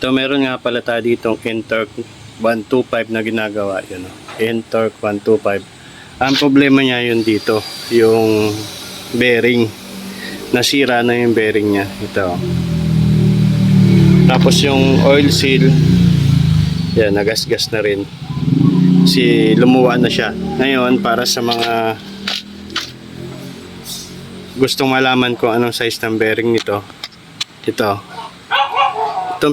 Ito meron nga pala tayo ditong N-Torque 125 na ginagawa. Yun, N-Torque 125. Ang problema niya yun dito, yung bearing. Nasira na yung bearing niya. Ito. Tapos yung oil seal, yan, nagasgas na rin. Lumuwa na siya. Ngayon, para sa mga gustong malaman kung anong size ng bearing nito, itong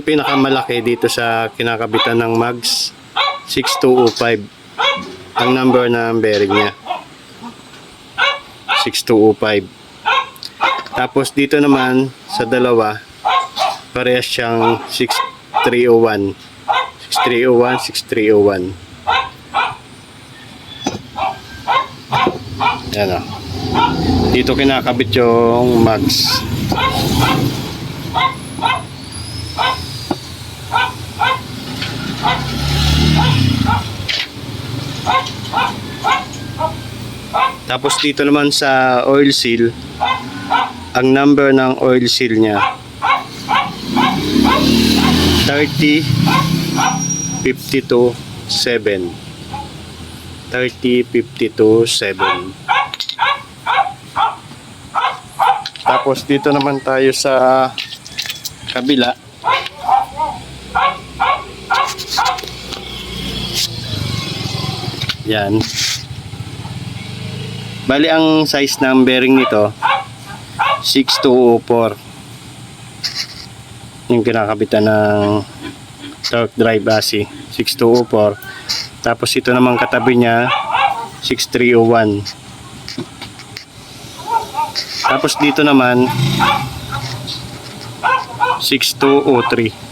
pinakamalaki dito sa kinakabitan ng mags, 6205 ang number ng bearing niya, 6205. Tapos dito naman sa dalawa, parehas siyang 6301, 6301. Yan o. Dito kinakabit yung mags. Tapos dito naman sa oil seal, ang number ng oil seal niya 30527. 30527. Tapos dito naman tayo sa kabila. Yan. Bali ang size ng bearing nito 6204. Yung kinakabitan ng torque drive AC 6204. Tapos ito naman katabi niya 6301. Tapos dito naman 6203.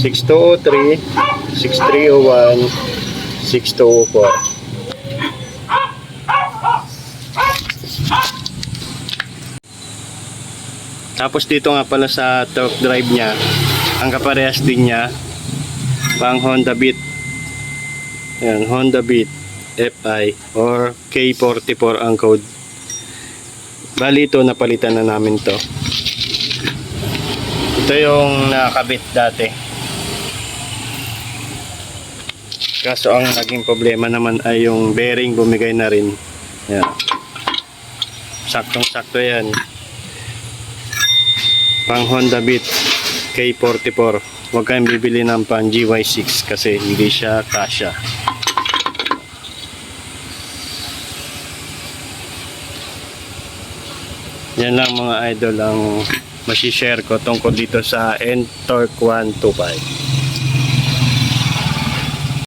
6203, 6301, 6204. Tapos dito nga pala sa torque drive niya, ang kaparehas din niya pang Honda Beat. Ayan, Honda Beat FI or K44 ang code. Bali ito, napalitan na namin to. Ito yung nakakabit dati. Kaso ang naging problema naman ay yung bearing bumigay na rin. Ayan. Saktong sakto yan. Pang Honda Beat K44. Huwag kayong bibili ng pang GY6 kasi hindi siya kasya. Yan lang mga idol ang masishare ko tungkol dito sa N-Torque 125.